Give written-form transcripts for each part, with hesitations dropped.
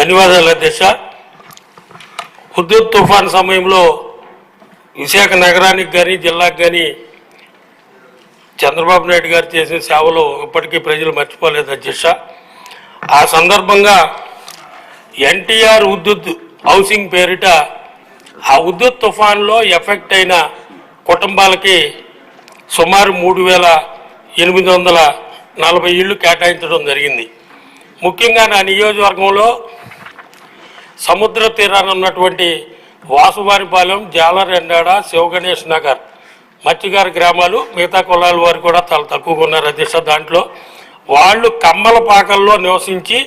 ధన్యవాదాలు అధ్యక్ష. హుదూద్ తుఫాన్ సమయంలో విశాఖ నగరానికి కానీ జిల్లాకు కానీ చంద్రబాబు నాయుడు గారు చేసిన సేవలు ఇప్పటికీ ప్రజలు మర్చిపోలేదు అధ్యక్ష. ఆ సందర్భంగా ఎన్టీఆర్ హుదూద్ హౌసింగ్ పేరిట ఆ హుదూద్ తుఫాన్లో ఎఫెక్ట్ అయిన కుటుంబాలకి సుమారు 3,840 ఇళ్ళు కేటాయించడం జరిగింది. ముఖ్యంగా నా నియోజకవర్గంలో సముద్ర తీరాన ఉన్నటువంటి వాసువారిపాలెం, జాలరెండాడ, శివగణేష్ నగర్, మత్స్యకార గ్రామాలు, మిగతా కులాల వారు కూడా చాలా తక్కువగా ఉన్నారు అధ్యక్ష. దాంట్లో వాళ్ళు కమ్మలపాకల్లో నివసించి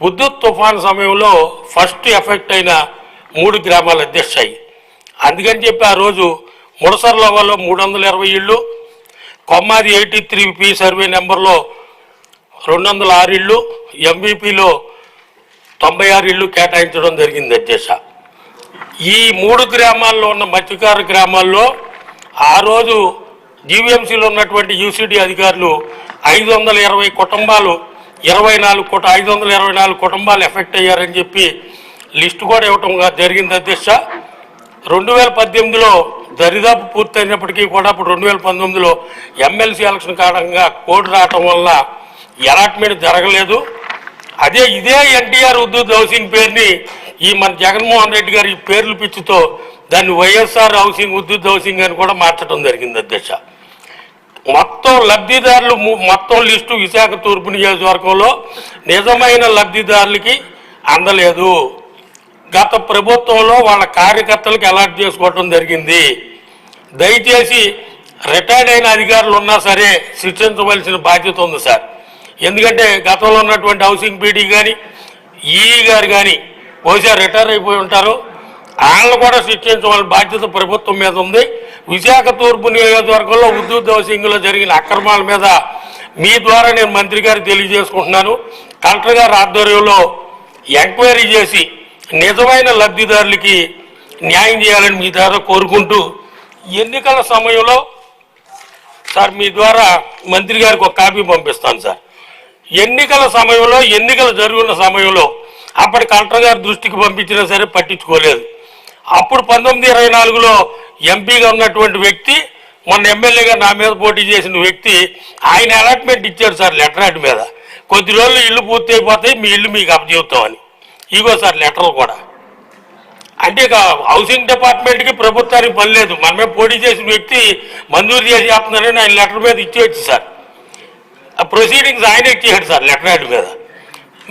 హుదూద్ తుఫాన్ సమయంలో ఫస్ట్ ఎఫెక్ట్ అయిన 3 గ్రామాలు అధ్యక్ష. అందుకని చెప్పి ఆ రోజు ముడసర్లవలో 320 ఇళ్ళు, కొమ్మాది 83P సర్వే నెంబర్లో 206 ఇళ్ళు, ఎంబీపీలో 96 ఇళ్ళు కేటాయించడం జరిగింది అధ్యక్ష. ఈ 3 గ్రామాల్లో ఉన్న మత్స్యకార గ్రామాల్లో ఆ రోజు జీవీఎంసీలో ఉన్నటువంటి యూసీడీ అధికారులు 520 కుటుంబాలు 524 కుటుంబాలు ఎఫెక్ట్ అయ్యారని చెప్పి లిస్టు కూడా ఇవ్వటం జరిగింది అధ్యక్ష. 2018లో దరిదాపు పూర్తయినప్పటికీ కూడా ఇప్పుడు 2019లో ఎమ్మెల్సీ ఎలక్షన్ కారణంగా కోడ్ రావటం వల్ల అలాట్మెంట్ జరగలేదు. ఇదే ఎన్టీఆర్ హుదూద్ హౌసింగ్ పేరుని మన జగన్మోహన్ రెడ్డి గారి పేర్లు పిచ్చితో దాన్ని వైఎస్ఆర్ హౌసింగ్ హుదూద్ హౌసింగ్ అని కూడా మార్చడం జరిగింది అధ్యక్ష. మొత్తం లబ్ధిదారులు మొత్తం లిస్టు విశాఖ తూర్పు నియోజకవర్గంలో నిజమైన లబ్ధిదారులకి అందలేదు. గత ప్రభుత్వంలో వాళ్ళ కార్యకర్తలకు అలాట్ చేసుకోవటం జరిగింది. దయచేసి రిటైర్డ్ అయిన అధికారులు ఉన్నా సరే శిక్షించవలసిన బాధ్యత ఉంది సార్. ఎందుకంటే గతంలో ఉన్నటువంటి హౌసింగ్ పీడీ కానీ ఈఈ గారు కానీ బహుశా రిటైర్ అయిపోయి ఉంటారు. వాళ్ళని కూడా శిక్షించవలసిన బాధ్యత ప్రభుత్వం మీద ఉంది. విశాఖ తూర్పు నియోజకవర్గంలో హుదూద్ హౌసింగ్లో జరిగిన అక్రమాల మీద మీ ద్వారా నేను మంత్రి గారికి తెలియజేసుకుంటున్నాను. కలెక్టర్ గారి ఆధ్వర్యంలో ఎంక్వైరీ చేసి నిజమైన లబ్ధిదారులకి న్యాయం చేయాలని మీ ద్వారా కోరుకుంటూ, ఎన్నికల సమయంలో సార్ మీ ద్వారా మంత్రి గారికి ఒక కాపీ పంపిస్తాను సార్. ఎన్నికల సమయంలో ఎన్నికలు జరుగుతున్న సమయంలో అప్పటి కలెక్టర్ గారి దృష్టికి పంపించినా సరే పట్టించుకోలేదు. అప్పుడు 1924లో ఎంపీగా ఉన్నటువంటి వ్యక్తి మొన్న ఎమ్మెల్యేగా నా మీద పోటీ చేసిన వ్యక్తి ఆయన అలాట్మెంట్ ఇచ్చాడు సార్ లెటర్ మీద. కొద్ది రోజులు ఇల్లు పూర్తి అయిపోతాయి, మీ ఇల్లు మీకు అప్పచెబుతామని. ఇగో సార్ లెటర్లు కూడా. అంటే ఇక హౌసింగ్ డిపార్ట్మెంట్కి ప్రభుత్వానికి పని లేదు. మనమే పోటీ చేసిన వ్యక్తి మంజూరు చేసి చేస్తున్నారని ఆయన లెటర్ మీద ఇచ్చేయచ్చు సార్. ఆ ప్రొసీడింగ్స్ ఆయన ఇచ్చేయడు సార్ లెటర్ మీద.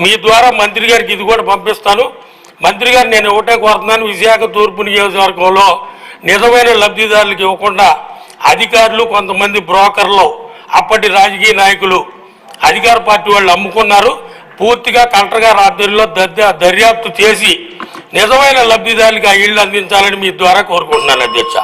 మీ ద్వారా మంత్రి గారికి ఇది కూడా పంపిస్తాను. మంత్రి గారు నేను ఒకటే కోరుతున్నాను, విశాఖ తూర్పు నియోజకవర్గంలో నిజమైన లబ్ధిదారులకు ఇవ్వకుండా అధికారులు, కొంతమంది బ్రోకర్లు, అప్పటి రాజకీయ నాయకులు, అధికార పార్టీ వాళ్ళు అమ్ముకున్నారు. పూర్తిగా కలెక్టర్ గారి ఆధ్వర్యంలో దర్యాప్తు చేసి నిజమైన లబ్ధిదారులకు ఆ ఇళ్ళు అందించాలని మీ ద్వారా కోరుకుంటున్నాను అధ్యక్ష.